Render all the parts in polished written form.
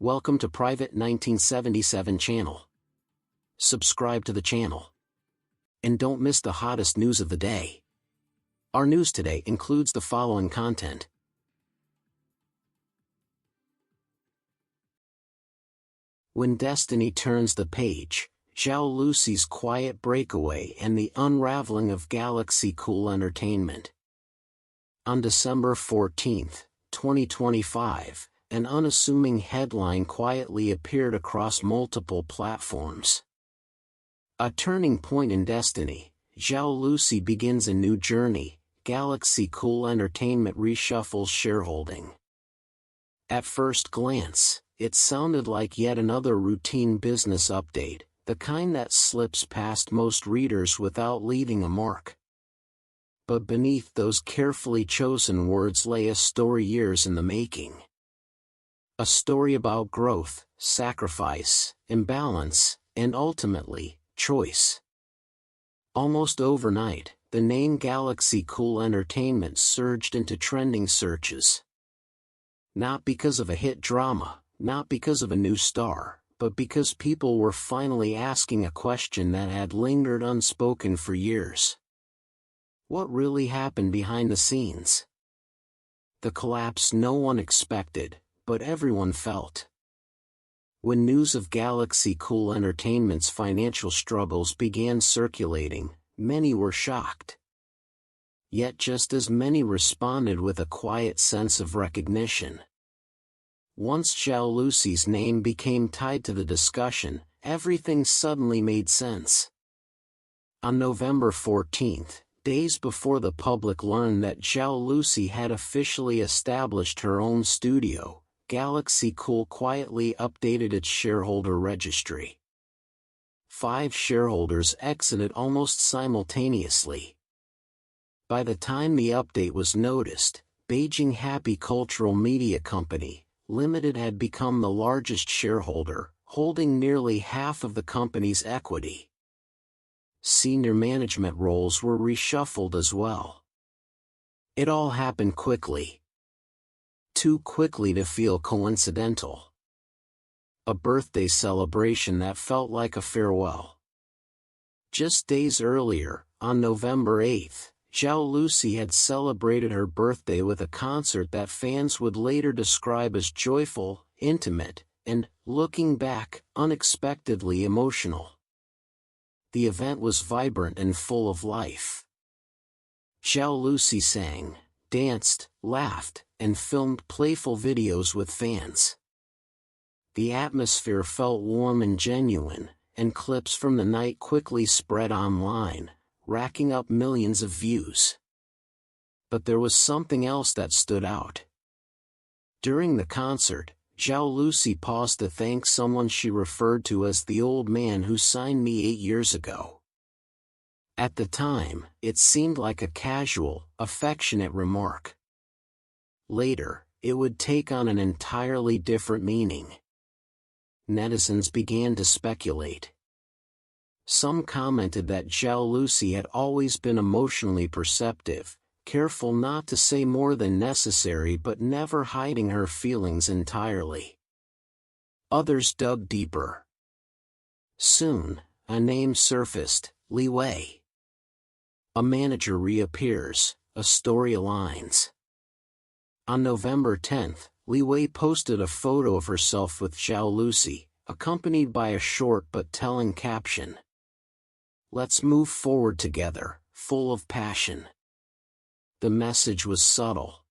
Welcome to PVT 1977 channel. Subscribe to the channel. And don't miss the hottest news of the day. Our news today includes the following content. When Destiny turns the page, Zhao Lusi's quiet breakaway and the unraveling of Galaxy Cool Entertainment. On December 14, 2025, an unassuming headline quietly appeared across multiple platforms. A turning point in Destiny, Zhao Lusi begins a new journey, Galaxy Cool Entertainment reshuffles shareholding. At first glance, it sounded like yet another routine business update, the kind that slips past most readers without leaving a mark. But beneath those carefully chosen words lay a story years in the making. A story about growth, sacrifice, imbalance, and ultimately, choice. Almost overnight, the name Galaxy Cool Entertainment surged into trending searches. Not because of a hit drama, not because of a new star, but because people were finally asking a question that had lingered unspoken for years. What really happened behind the scenes? The collapse no one expected, but everyone felt. When news of Galaxy Cool Entertainment's financial struggles began circulating, many were shocked. Yet just as many responded with a quiet sense of recognition. Once Zhao Lusi's name became tied to the discussion, everything suddenly made sense. On November 14, days before the public learned that Zhao Lusi had officially established her own studio, Galaxy Cool quietly updated its shareholder registry. 5 shareholders exited almost simultaneously. By the time the update was noticed, Beijing Happy Cultural Media Company, Limited had become the largest shareholder, holding nearly half of the company's equity. Senior management roles were reshuffled as well. It all happened quickly. Too quickly to feel coincidental. A birthday celebration that felt like a farewell. Just days earlier, on November 8, Zhao Lusi had celebrated her birthday with a concert that fans would later describe as joyful, intimate, and, looking back, unexpectedly emotional. The event was vibrant and full of life. Zhao Lusi sang, danced, laughed, and filmed playful videos with fans. The atmosphere felt warm and genuine, and clips from the night quickly spread online, racking up millions of views. But there was something else that stood out. During the concert, Zhao Lusi paused to thank someone she referred to as the old man who signed me 8 years ago. At the time, it seemed like a casual, affectionate remark. Later, it would take on an entirely different meaning. Netizens began to speculate. Some commented that Zhao Lusi had always been emotionally perceptive, careful not to say more than necessary but never hiding her feelings entirely. Others dug deeper. Soon, a name surfaced, Leowu. A manager reappears, a story aligns. On November 10, Leowu posted a photo of herself with Zhao Lusi, accompanied by a short but telling caption. "Let's move forward together," full of passion. The message was subtle.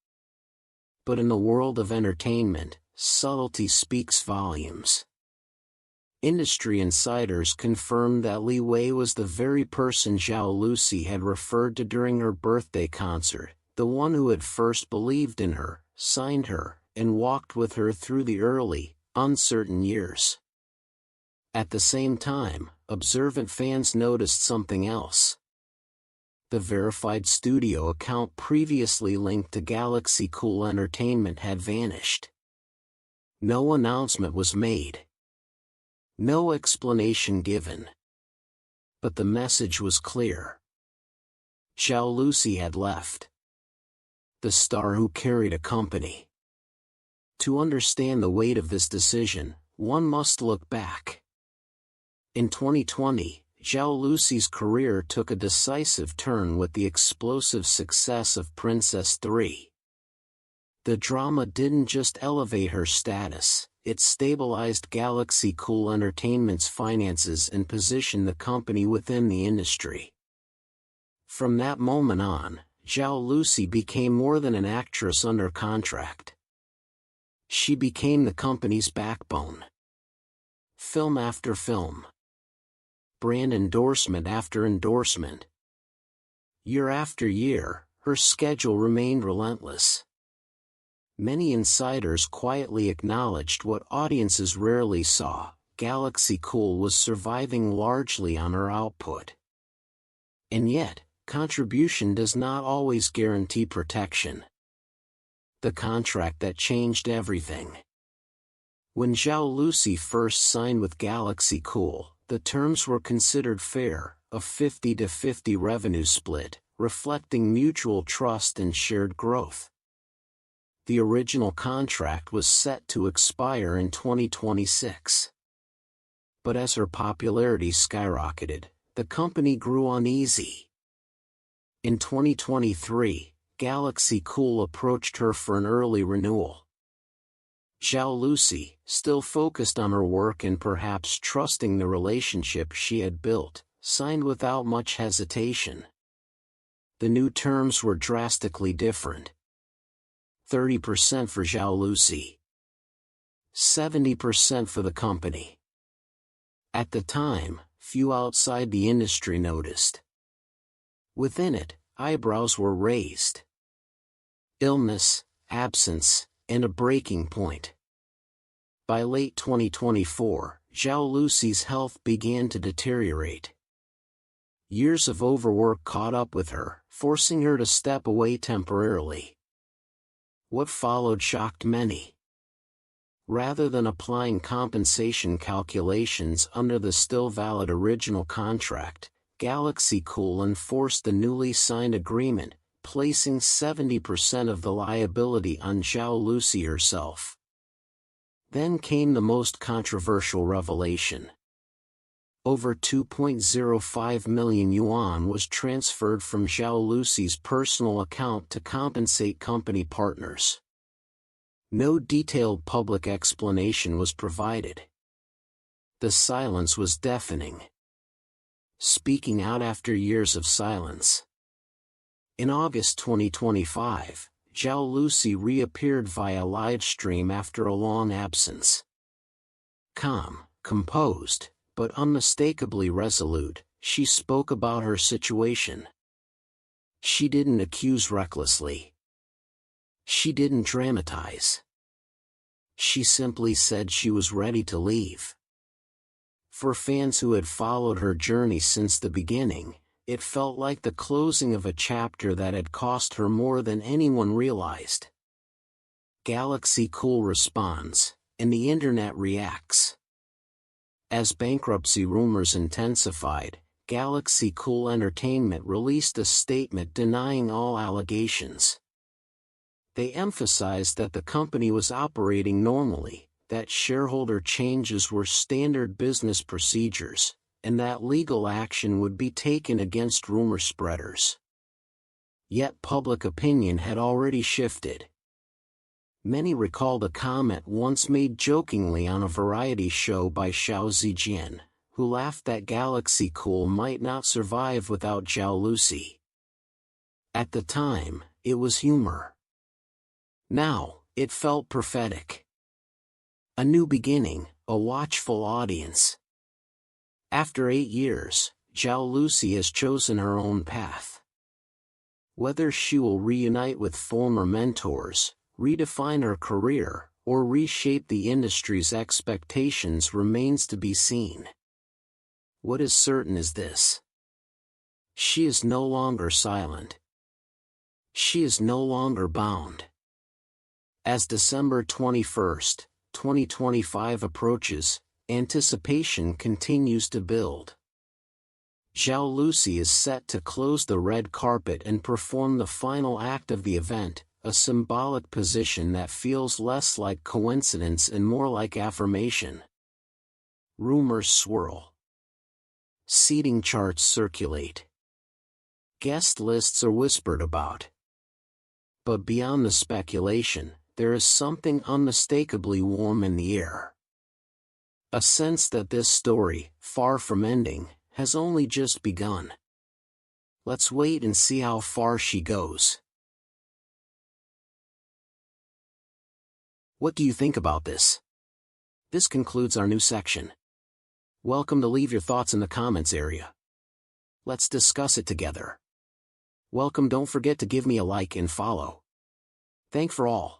But in the world of entertainment, subtlety speaks volumes. Industry insiders confirmed that Leowu was the very person Zhao Lusi had referred to during her birthday concert, the one who had first believed in her, signed her, and walked with her through the early, uncertain years. At the same time, observant fans noticed something else. The verified studio account previously linked to Galaxy Cool Entertainment had vanished. No announcement was made. No explanation given. But the message was clear. Zhao Lusi had left. The star who carried a company. To understand the weight of this decision, one must look back. In 2020, Zhao Lusi's career took a decisive turn with the explosive success of Princess 3. The drama didn't just elevate her status, it stabilized Galaxy Cool Entertainment's finances and positioned the company within the industry. From that moment on, Zhao Lusi became more than an actress under contract. She became the company's backbone. Film after film. Brand endorsement after endorsement. Year after year, her schedule remained relentless. Many insiders quietly acknowledged what audiences rarely saw: Galaxy Cool was surviving largely on her output. And yet, contribution does not always guarantee protection. The contract that changed everything. When Zhao Lusi first signed with Galaxy Cool, the terms were considered fair, a 50-50 revenue split, reflecting mutual trust and shared growth. The original contract was set to expire in 2026. But as her popularity skyrocketed, the company grew uneasy. In 2023, Galaxy Cool approached her for an early renewal. Zhao Lusi, still focused on her work and perhaps trusting the relationship she had built, signed without much hesitation. The new terms were drastically different. 30% for Zhao Lusi. 70% for the company. At the time, few outside the industry noticed. Within it, eyebrows were raised. Illness, absence, and a breaking point. By late 2024, Zhao Lusi's health began to deteriorate. Years of overwork caught up with her, forcing her to step away temporarily. What followed shocked many. Rather than applying compensation calculations under the still valid original contract, Galaxy Cool enforced the newly signed agreement, placing 70% of the liability on Zhao Lusi herself. Then came the most controversial revelation. Over 2.05 million yuan was transferred from Zhao Lusi's personal account to compensate company partners. No detailed public explanation was provided. The silence was deafening. Speaking out after years of silence. In August 2025, Zhao Lusi reappeared via live stream after a long absence. Calm, composed, but unmistakably resolute, she spoke about her situation. She didn't accuse recklessly. She didn't dramatize. She simply said she was ready to leave. For fans who had followed her journey since the beginning, it felt like the closing of a chapter that had cost her more than anyone realized. Galaxy Cool responds, and the internet reacts. As bankruptcy rumors intensified, Galaxy Cool Entertainment released a statement denying all allegations. They emphasized that the company was operating normally, that shareholder changes were standard business procedures, and that legal action would be taken against rumor spreaders. Yet public opinion had already shifted. Many recalled a comment once made jokingly on a variety show by Xiao Zijian, who laughed that Galaxy Cool might not survive without Zhao Lusi. At the time, it was humor. Now, it felt prophetic. A new beginning, a watchful audience. After 8 years, Zhao Lusi has chosen her own path. Whether she will reunite with former mentors, redefine her career, or reshape the industry's expectations remains to be seen. What is certain is this: she is no longer silent. She is no longer bound. As December 21, 2025 approaches, anticipation continues to build. Zhao Lusi is set to close the red carpet and perform the final act of the event, a symbolic position that feels less like coincidence and more like affirmation. Rumors swirl. Seating charts circulate. Guest lists are whispered about. But beyond the speculation, there is something unmistakably warm in the air. A sense that this story, far from ending, has only just begun. Let's wait and see how far she goes. What do you think about this? This concludes our new section. Welcome to leave your thoughts in the comments area. Let's discuss it together. Welcome, don't forget to give me a like and follow. Thank for all.